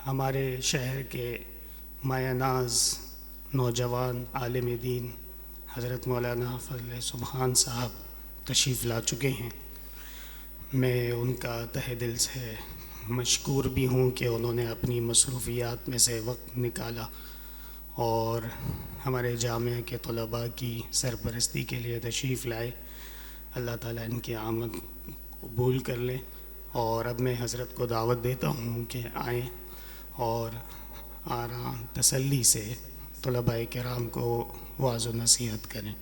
ہمارے شہر کے مایہ ناز نوجوان عالم دین حضرت مولانا فضل سبحان صاحب تشریف لا چکے ہیں۔ میں ان کا تہہ دل سے مشکور بھی ہوں کہ انہوں نے اپنی مصروفیات میں سے وقت نکالا اور ہمارے جامعہ کے طلباء کی سرپرستی کے لیے تشریف لائے۔ اللہ تعالیٰ ان کی آمد قبول کر لے، اور اب میں حضرت کو دعوت دیتا ہوں کہ آئیں اور آرام تسلی سے طلباء کرام کو واعظ و نصیحت کریں۔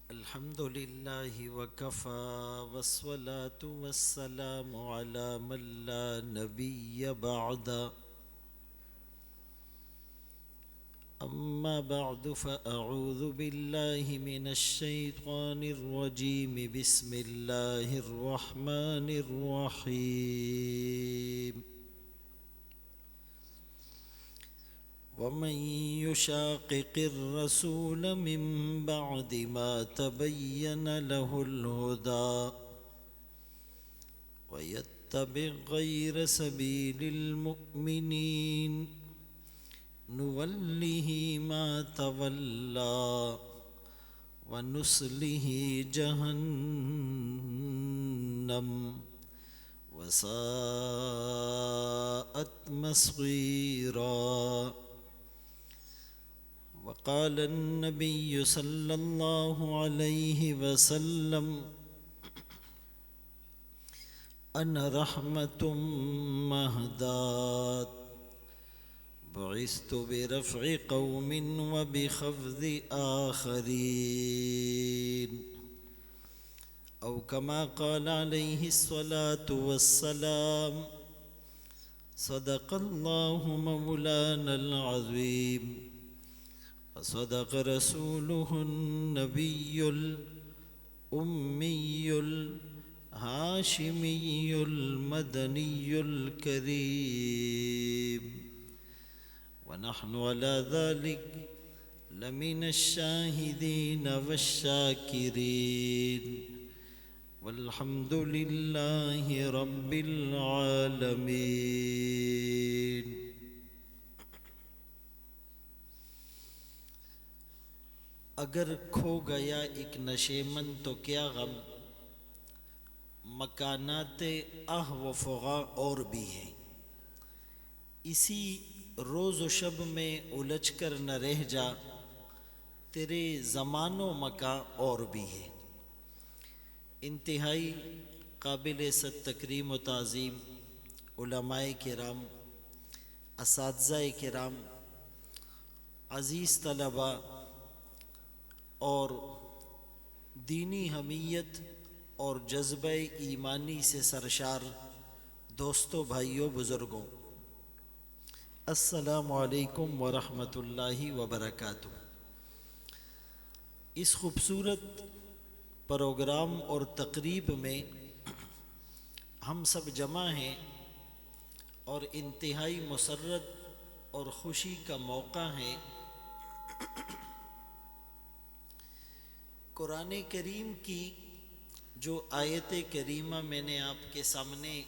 الحمد لله وكفى والصلاة والسلام على من لا نبي بعد. أما بعد فأعوذ بالله من الشيطان الرجيم. بسم الله الرحمن الرحيم. ومن يشاقق الرسول من بعد ما تبين له الهدى ويتبع غير سبيل المؤمنين نوله ما تولى ونصله جهنم وساءت مصيرا. وقال النبي صلى الله عليه وسلم: أنا رحمة مهداة بعثت برفع قوم وبخفض آخرين، أو كما قال عليه الصلاة والسلام. صدق الله مولانا العظيم، وصدق رسوله النبي الأمي الهاشمي المدني الكريم، ونحن على ذلك لمن الشاهدين والشاكرين، والحمد لله رب العالمين. اگر کھو گیا ایک نشیمن تو کیا غم، مکانات آہ و فغاں اور بھی ہیں. اسی روز و شب میں الجھ کر نہ رہ جا، تیرے زمان و مکان اور بھی ہے. انتہائی قابل صد تکریم و تعظیم علماء کرام، اساتذہ کرام، عزیز طلباء اور دینی حمیت اور جذبہ ایمانی سے سرشار دوستوں، بھائیوں، بزرگوں، السلام علیکم ورحمۃ اللہ وبرکاتہ. اس خوبصورت پروگرام اور تقریب میں ہم سب جمع ہیں اور انتہائی مسرت اور خوشی کا موقع ہے. قرآن کریم کی جو آیت کریمہ میں نے آپ کے سامنے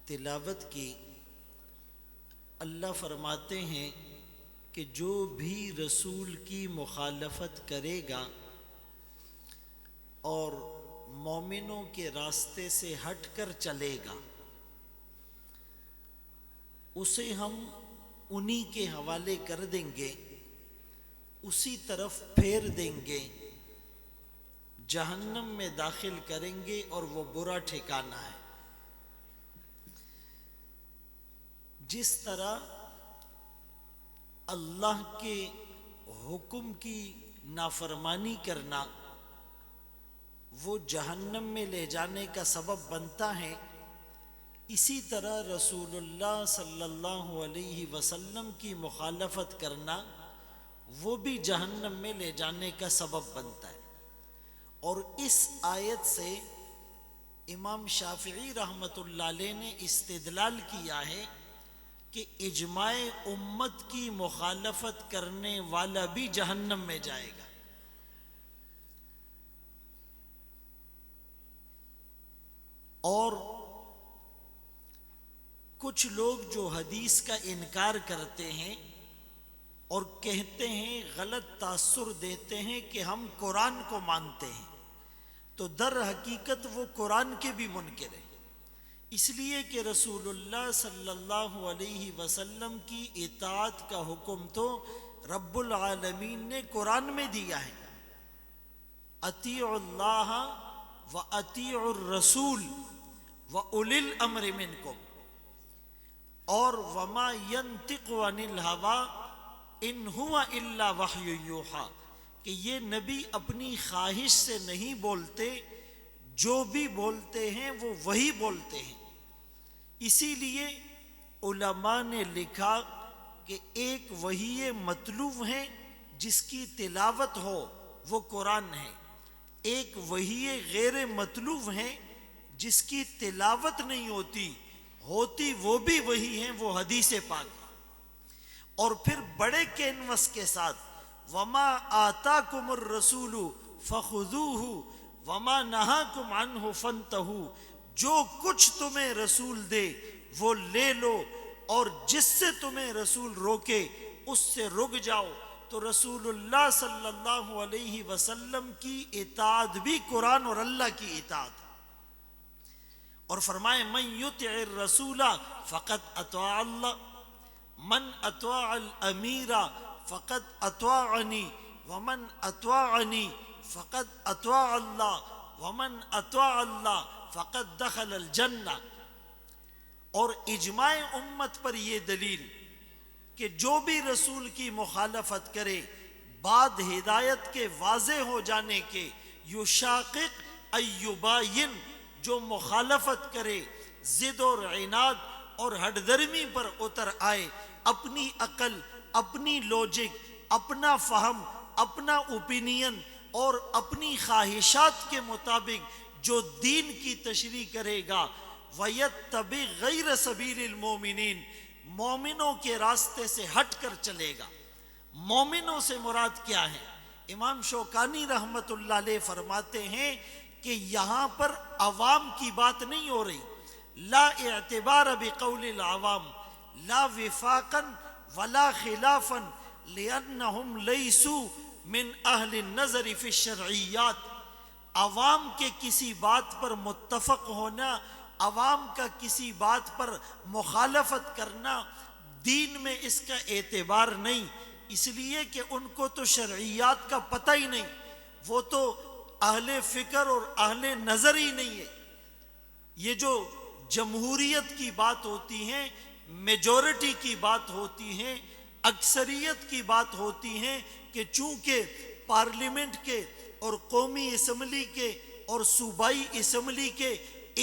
تلاوت کی، اللہ فرماتے ہیں کہ جو بھی رسول کی مخالفت کرے گا اور مومنوں کے راستے سے ہٹ کر چلے گا، اسے ہم انہی کے حوالے کر دیں گے، اسی طرف پھیر دیں گے، جہنم میں داخل کریں گے، اور وہ برا ٹھکانہ ہے. جس طرح اللہ کے حکم کی نافرمانی کرنا وہ جہنم میں لے جانے کا سبب بنتا ہے، اسی طرح رسول اللہ صلی اللہ علیہ وسلم کی مخالفت کرنا وہ بھی جہنم میں لے جانے کا سبب بنتا ہے. اور اس آیت سے امام شافعی رحمۃ اللہ علیہ نے استدلال کیا ہے کہ اجماع امت کی مخالفت کرنے والا بھی جہنم میں جائے گا. اور کچھ لوگ جو حدیث کا انکار کرتے ہیں اور کہتے ہیں، غلط تاثر دیتے ہیں کہ ہم قرآن کو مانتے ہیں، تو در حقیقت وہ قرآن کے بھی منکر ہیں، اس لیے کہ رسول اللہ صلی اللہ علیہ وسلم کی اطاعت کا حکم تو رب العالمین نے قرآن میں دیا ہے، اطیعوا اللہ و اطیعوا الرسول و اولی الامر منکم، اور وما ینطق عن الہوی ان ہوا الا وحی یوحی، کہ یہ نبی اپنی خواہش سے نہیں بولتے، جو بھی بولتے ہیں وہ وہی بولتے ہیں۔ اسی لیے علماء نے لکھا کہ ایک وحی مطلوب ہے جس کی تلاوت ہو وہ قرآن ہے، ایک وحی غیر مطلوب ہے جس کی تلاوت نہیں ہوتی وہ بھی وہی ہیں، وہ حدیث پاک ہے۔ اور پھر بڑے کینوس کے ساتھ وما آتاکم الرسول فخذوہ وما نہاکم عنہ فانتہوا، جو کچھ تمہیں رسول دے وہ لے لو، اور جس سے تمہیں رسول روکے اس سے رک جاؤ۔ تو رسول اللہ صلی اللہ علیہ وسلم کی اطاعت بھی قرآن اور اللہ کی اطاعت ہے۔ اور فرمائے من یطع الرسول فقد اطاع اللہ، من اطاع الامیر فقد اطاعنی، ومن اطاعنی فقد اطاع اللہ، ومن اطاع اللہ فقد دخل الجنہ۔ اور اجماع امت پر یہ دلیل کہ جو بھی رسول کی مخالفت کرے بعد ہدایت کے واضح ہو جانے کے، یشاقق ایباین، جو مخالفت کرے، ضد اور عناد اور ہٹ درمی پر اتر آئے، اپنی عقل، اپنی لوجک، اپنا فہم، اپنا اوپینین اور اپنی خواہشات کے مطابق جو دین کی تشریح کرے گا، وَيَتَّبِعْ غَيْرَ سَبِيلِ الْمُؤْمِنِينَ، مومنوں کے راستے سے ہٹ کر چلے گا۔ مومنوں سے مراد کیا ہے؟ امام شوکانی رحمت اللہ علیہ فرماتے ہیں کہ یہاں پر عوام کی بات نہیں ہو رہی، لا اعتبار بقول العوام لا وفاقا ولا خلافا لأنهم لیسوا من اہل النظر فی الشرعیات۔ عوام کے کسی بات پر متفق ہونا، عوام کا کسی بات پر مخالفت کرنا، دین میں اس کا اعتبار نہیں، اس لیے کہ ان کو تو شرعیات کا پتہ ہی نہیں، وہ تو اہل فکر اور اہل نظر ہی نہیں ہے۔ یہ جو جمہوریت کی بات ہوتی ہے، میجورٹی کی بات ہوتی ہے، اکثریت کی بات ہوتی ہے کہ چونکہ پارلیمنٹ کے اور قومی اسمبلی کے اور صوبائی اسمبلی کے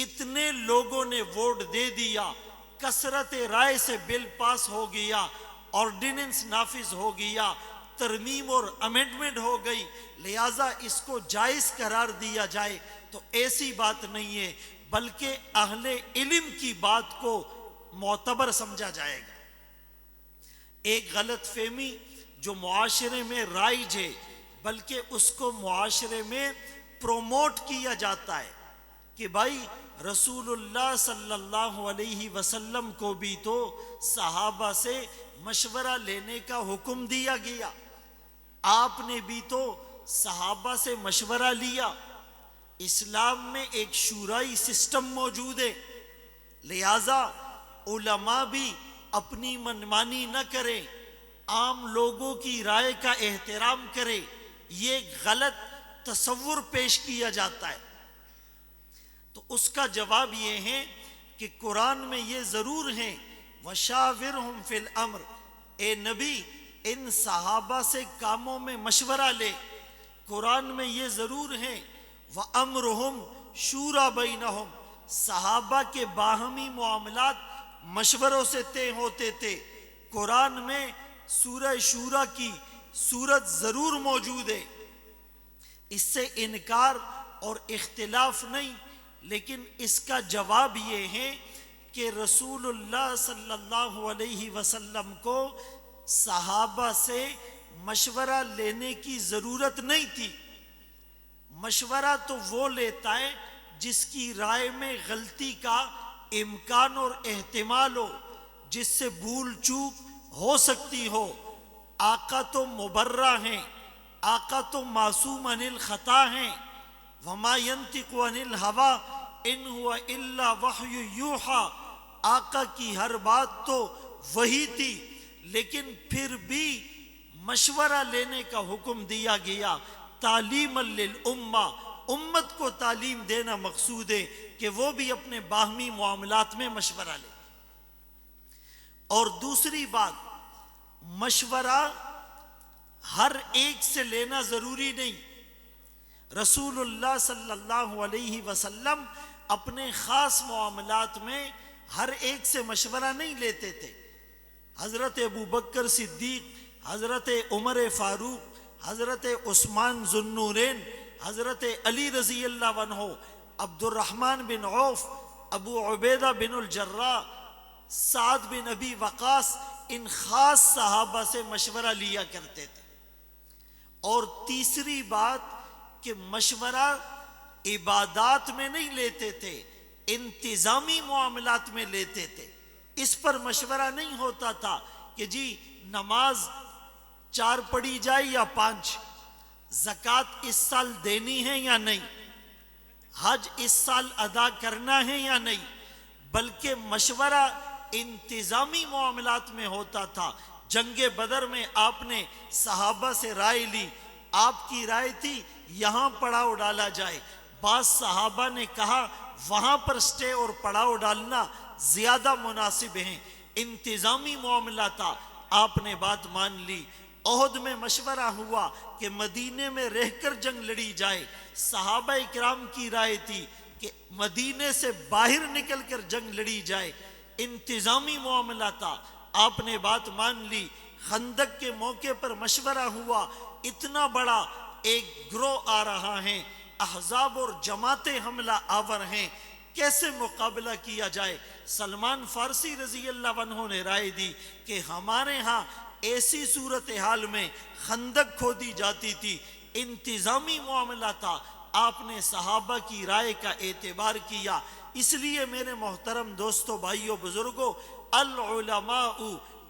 اتنے لوگوں نے ووٹ دے دیا، کثرت رائے سے بل پاس ہو گیا، آرڈیننس نافذ ہو گیا، ترمیم اور امینڈمنٹ ہو گئی، لہٰذا اس کو جائز قرار دیا جائے، تو ایسی بات نہیں ہے، بلکہ اہل علم کی بات کو معتبر سمجھا جائے گا۔ ایک غلط فہمی جو معاشرے میں رائج ہے، بلکہ اس کو معاشرے میں پروموٹ کیا جاتا ہے کہ بھائی رسول اللہ صلی اللہ علیہ وسلم کو بھی تو صحابہ سے مشورہ لینے کا حکم دیا گیا، آپ نے بھی تو صحابہ سے مشورہ لیا۔ اسلام میں ایک شورائی سسٹم موجود ہے، لہذا علماء بھی اپنی منمانی نہ کریں، عام لوگوں کی رائے کا احترام کرے، یہ غلط تصور پیش کیا جاتا ہے۔ تو اس کا جواب یہ ہے کہ قرآن میں یہ ضرور ہے وَشَاوِرْهُمْ فِي الْأَمْرِ، اے نبی ان صحابہ سے کاموں میں مشورہ لے۔ قرآن میں یہ ضرور ہے وَأَمْرُهُمْ شُورَى بَيْنَهُمْ، صحابہ کے باہمی معاملات مشوروں سے طے ہوتے تھے۔ قرآن میں سورہ شورا کی صورت ضرور موجود ہے، اس سے انکار اور اختلاف نہیں، لیکن اس کا جواب یہ ہے کہ رسول اللہ صلی اللہ علیہ وسلم کو صحابہ سے مشورہ لینے کی ضرورت نہیں تھی۔ مشورہ تو وہ لیتا ہے جس کی رائے میں غلطی کا امکان اور احتمال ہو جس سے بھول چوک ہو سکتی ہو، آقا تو مبرہ ہیں، آقا تو معصوم عن الخطا ہیں۔ وما ينطق عن الهوى ان هو الا وحی یوحی، آقا کی ہر بات تو وہی تھی، لیکن پھر بھی مشورہ لینے کا حکم دیا گیا، تعلیم للامہ، امت کو تعلیم دینا مقصود ہے کہ وہ بھی اپنے باہمی معاملات میں مشورہ لے۔ اور دوسری بات، مشورہ ہر ایک سے لینا ضروری نہیں۔ رسول اللہ صلی اللہ علیہ وسلم اپنے خاص معاملات میں ہر ایک سے مشورہ نہیں لیتے تھے۔ حضرت ابو بکر صدیق، حضرت عمر فاروق، حضرت عثمان ذو النورین، حضرت علی رضی اللہ عنہ، عبد الرحمن بن عوف، ابو عبیدہ بن الجراح، سعد بن ابی وقاص، ان خاص صحابہ سے مشورہ لیا کرتے تھے۔ اور تیسری بات کہ مشورہ عبادات میں نہیں لیتے تھے، انتظامی معاملات میں لیتے تھے۔ اس پر مشورہ نہیں ہوتا تھا کہ جی نماز 4 پڑھی جائے یا 5، زکوٰۃ اس سال دینی ہے یا نہیں، حج اس سال ادا کرنا ہے یا نہیں، بلکہ مشورہ انتظامی معاملات میں ہوتا تھا۔ جنگ بدر میں آپ نے صحابہ سے رائے لی، آپ کی رائے تھی یہاں پڑاؤ ڈالا جائے، بعض صحابہ نے کہا وہاں پر سٹے اور پڑاؤ ڈالنا زیادہ مناسب ہیں۔ انتظامی معاملہ تھا، آپ نے بات مان لی۔ احد میں مشورہ ہوا کہ مدینے میں رہ کر جنگ لڑی جائے، صحابہ اکرام کی رائے تھی کہ مدینے سے باہر نکل کر جنگ لڑی جائے، انتظامی معاملہ تھا، آپ نے بات مان لی۔ خندق کے موقع پر مشورہ ہوا، اتنا بڑا ایک گروہ آ رہا ہے، احزاب اور جماعتیں حملہ آور ہیں، کیسے مقابلہ کیا جائے؟ سلمان فارسی رضی اللہ عنہ نے رائے دی کہ ہمارے ہاں ایسی صورتحال میں خندق کھودی جاتی تھی، انتظامی معاملہ تھا، آپ نے صحابہ کی رائے کا اعتبار کیا۔ اس لیے میرے محترم دوستو، بھائیو، بزرگو، العلماء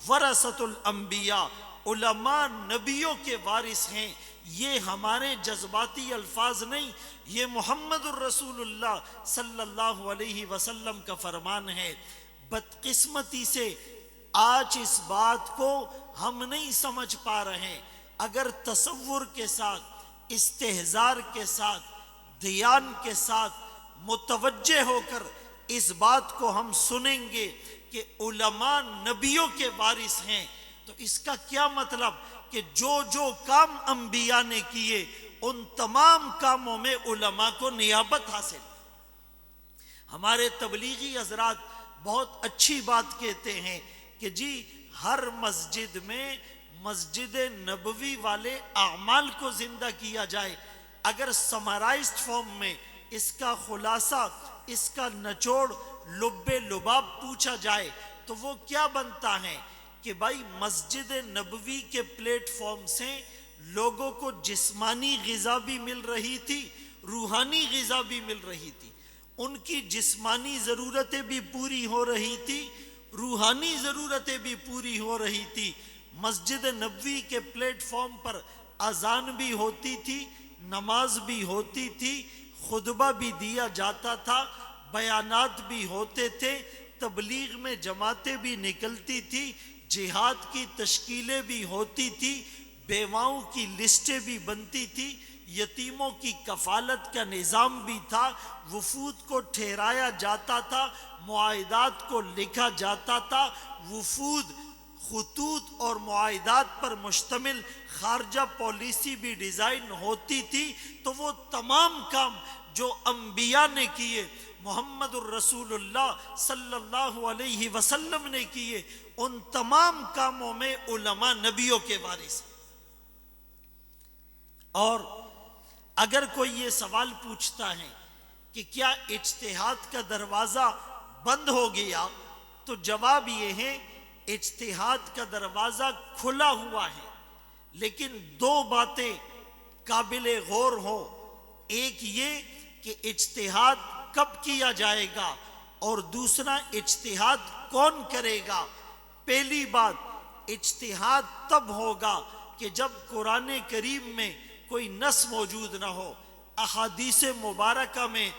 ورثۃ الانبیاء، علماء نبیوں کے وارث ہیں۔ یہ ہمارے جذباتی الفاظ نہیں، یہ محمد الرسول اللہ صلی اللہ علیہ وسلم کا فرمان ہے۔ بدقسمتی سے آج اس بات کو ہم نہیں سمجھ پا رہے۔ اگر تصور کے ساتھ، استحضار کے ساتھ، دھیان کے ساتھ متوجہ ہو کر اس بات کو ہم سنیں گے کہ علماء نبیوں کے وارث ہیں، تو اس کا کیا مطلب کہ جو جو کام انبیاء نے کیے ان تمام کاموں میں علماء کو نیابت حاصل۔ ہمارے تبلیغی حضرات بہت اچھی بات کہتے ہیں کہ جی ہر مسجد میں مسجد نبوی والے اعمال کو زندہ کیا جائے۔ اگر سمرائزڈ فارم میں اس کا خلاصہ، اس کا نچوڑ، لب لباب پوچھا جائے تو وہ کیا بنتا ہے کہ بھائی مسجد نبوی کے پلیٹ فارم سے لوگوں کو جسمانی غذا بھی مل رہی تھی، روحانی غذا بھی مل رہی تھی، ان کی جسمانی ضرورتیں بھی پوری ہو رہی تھی، روحانی ضرورتیں بھی پوری ہو رہی تھی۔ مسجد نبوی کے پلیٹ فارم پر اذان بھی ہوتی تھی، نماز بھی ہوتی تھی، خطبہ بھی دیا جاتا تھا، بیانات بھی ہوتے تھے، تبلیغ میں جماعتیں بھی نکلتی تھی، جہاد کی تشکیلیں بھی ہوتی تھی، بیواؤں کی لسٹیں بھی بنتی تھی، یتیموں کی کفالت کا نظام بھی تھا، وفود کو ٹھہرایا جاتا تھا، معاہدات کو لکھا جاتا تھا، وفود، خطوط اور معاہدات پر مشتمل خارجہ پالیسی بھی ڈیزائن ہوتی تھی۔ تو وہ تمام کام جو انبیاء نے کیے، محمد الرسول اللہ صلی اللہ علیہ وسلم نے کیے، ان تمام کاموں میں علماء نبیوں کے وارث ہیں۔ اور اگر کوئی یہ سوال پوچھتا ہے کہ کیا اجتہاد کا دروازہ بند ہو گیا، تو جواب یہ ہے اجتہاد کا دروازہ کھلا ہوا ہے، لیکن دو باتیں قابل غور ہوں۔ ایک یہ کہ اجتہاد کب کیا جائے گا، اور دوسرا اجتہاد کون کرے گا؟ پہلی بات، اجتہاد تب ہوگا کہ جب قرآن کریم میں کوئی نص موجود نہ ہو، احادیث مبارکہ میں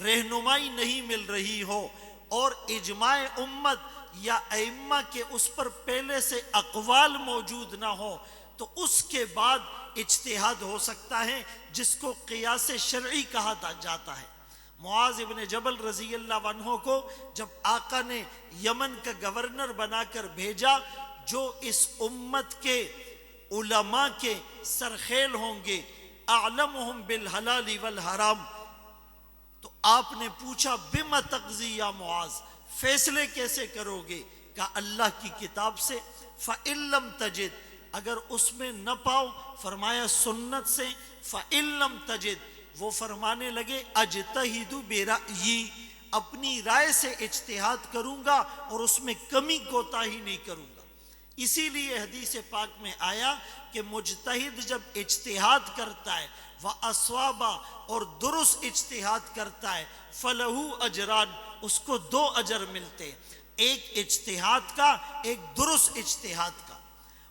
رہنمائی نہیں مل رہی ہو، اور اجماع امت یا ائمہ کے اس پر پہلے سے اقوال موجود نہ ہو، تو اس کے بعد اجتہاد ہو سکتا ہے، جس کو قیاس شرعی کہا جاتا ہے۔ معاذ ابن جبل رضی اللہ عنہ کو جب آقا نے یمن کا گورنر بنا کر بھیجا، جو اس امت کے علماء کے سرخیل ہوں گے، اعلمہم بالحلال والحرام، تو آپ نے پوچھا بم تقضی یا معاذ، فیصلے کیسے کرو گے؟ کہا اللہ کی کتاب سے۔ فَإِن لَمْ تَجِدْ، اگر اس میں نہ پاؤ، فرمایا سنت سے۔ فَإِن لَمْ تَجِدْ، وہ فرمانے لگے اجتہد برأیی، اپنی رائے سے اجتہاد کروں گا اور اس میں کمی کوتاہی نہیں کروں گا۔ اسی لیے حدیث پاک میں آیا کہ مجتہد جب اجتہاد کرتا ہے وَأَصْوَابَ، اور درست اجتہاد کرتا ہے، فَلَهُ أَجْران، اس کو 2 اجر ملتے، ایک اجتہاد کا، ایک درست اجتہاد کا۔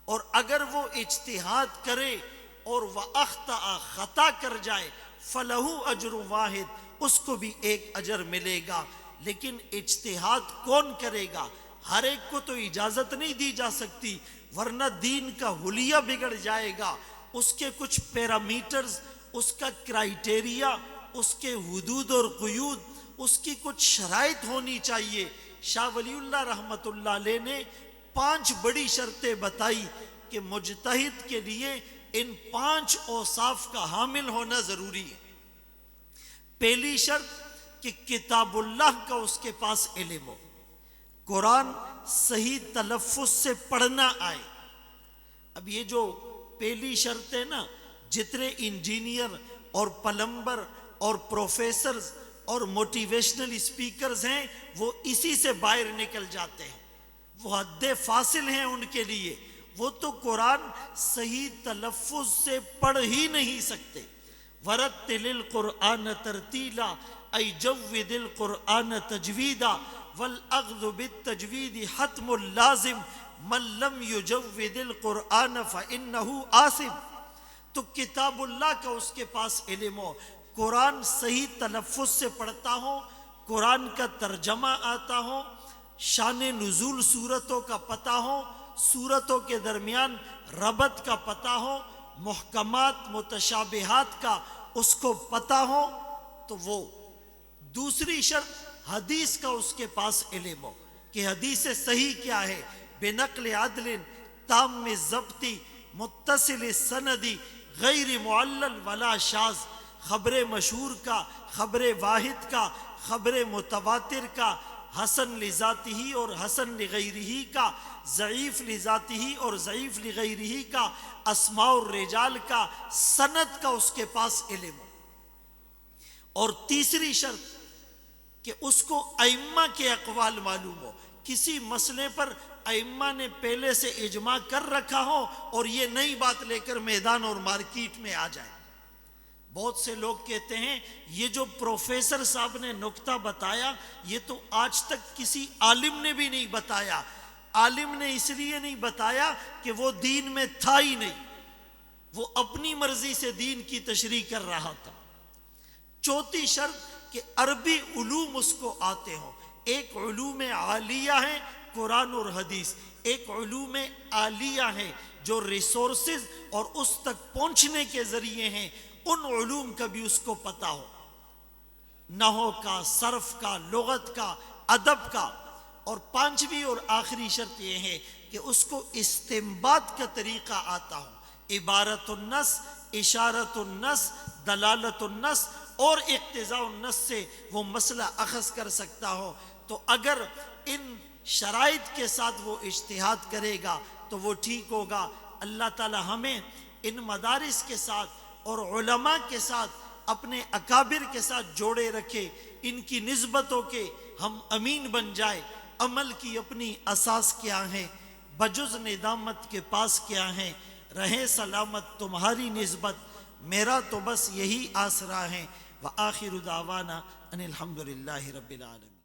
اور اگر وہ اجتہاد کرے اور وَأَخْطَأَ، خطا کر جائے، فَلَهُ أَجْرٌ وَاحِدٌ، اس کو بھی 1 اجر ملے گا۔ لیکن اجتہاد کون کرے گا؟ ہر ایک کو تو اجازت نہیں دی جا سکتی، ورنہ دین کا حلیہ بگڑ جائے گا۔ اس کے کچھ پیرامیٹرز، اس کا کرائیٹیریا، اس کے حدود اور قیود، اس کی کچھ شرائط ہونی چاہیے۔ شاہ ولی اللہ رحمۃ اللہ علیہ نے 5 بڑی شرطیں بتائی کہ مجتہد کے لیے ان 5 اوصاف کا حامل ہونا ضروری ہے۔ پہلی شرط کہ کتاب اللہ کا اس کے پاس علم ہو، قرآن صحیح تلفظ سے پڑھنا آئے۔ اب یہ جو پہلی شرط ہے نا، جتنے انجینئر اور پلمبر اور پروفیسرز اور موٹیویشنل اسپیکرز ہیں، وہ اسی سے باہر نکل جاتے ہیں، وہ حد فاصل ہیں ان کے لیے۔ وہ تو قرآن صحیح تلفظ سے پڑھ ہی نہیں سکتے۔ وَرَتِّلِ الْقُرْآنَ تَرْتِيلًا، اَيْ جَوِّدِ الْقُرْآنَ تَجْوِيدًا، وَالْأَخْذُ بِالتَّجْوِيدِ حَتْمٌ لَازِمٌ، مَنْ لَمْ يُجَوِّدِ الْقُرْآنَ فَإِنَّهُ آثِمٌ۔ تو کتاب اللہ کا اس کے پاس علم ہو، قرآن صحیح تلفظ سے پڑھتا ہو، قرآن کا ترجمہ آتا ہو، شان نزول صورتوں کا پتہ ہو، صورتوں کے درمیان ربط کا پتہ ہو، محکمات متشابہات کا اس کو پتہ ہو، تو وہ۔ دوسری شرط حدیث کا اس کے پاس علم ہو کہ حدیث صحیح کیا ہے، بنقل عدل تام ضبطی متصل سندی غیر معلل ولا شاذ، خبر مشہور کا، خبر واحد کا، خبر متواتر کا، حسن لذاتہ اور حسن لغیرہ کا، ضعیف لذاتہ اور ضعیف لغیرہ کا، اسماء الرجال کا، سند کا اس کے پاس علم ہو۔ اور تیسری شرط کہ اس کو ائمہ کے اقوال معلوم ہو، کسی مسئلے پر ائمہ نے پہلے سے اجماع کر رکھا ہو اور یہ نئی بات لے کر میدان اور مارکیٹ میں آ جائے۔ بہت سے لوگ کہتے ہیں یہ جو پروفیسر صاحب نے نکتہ بتایا، یہ تو آج تک کسی عالم نے بھی نہیں بتایا۔ عالم نے اس لیے نہیں بتایا کہ وہ دین میں تھا ہی نہیں، وہ اپنی مرضی سے دین کی تشریح کر رہا تھا۔ چوتھی شرط کہ عربی علوم اس کو آتے ہوں۔ ایک علوم عالیہ ہے قرآن اور حدیث، ایک علوم عالیہ ہے جو ریسورسز اور اس تک پہنچنے کے ذریعے ہیں، ان علوم کا بھی اس کو پتہ ہو، نحو کا، صرف کا، لغت کا، ادب کا۔ اور پانچویں اور آخری شرط یہ ہے کہ اس کو استنباط کا طریقہ آتا ہو، عبارت النص، اشارت النص، دلالت النص اور اقتضاء النص سے وہ مسئلہ اخذ کر سکتا ہو۔ تو اگر ان شرائط کے ساتھ وہ اجتہاد کرے گا تو وہ ٹھیک ہوگا۔ اللہ تعالی ہمیں ان مدارس کے ساتھ اور علماء کے ساتھ، اپنے اکابر کے ساتھ جوڑے رکھے، ان کی نسبتوں کے ہم امین بن جائے۔ عمل کی اپنی اساس کیا ہے، بجز ندامت کے پاس کیا ہے، رہے سلامت تمہاری نسبت، میرا تو بس یہی آسرا ہے۔ وآخر دعوانا ان الحمدللہ رب العالمین۔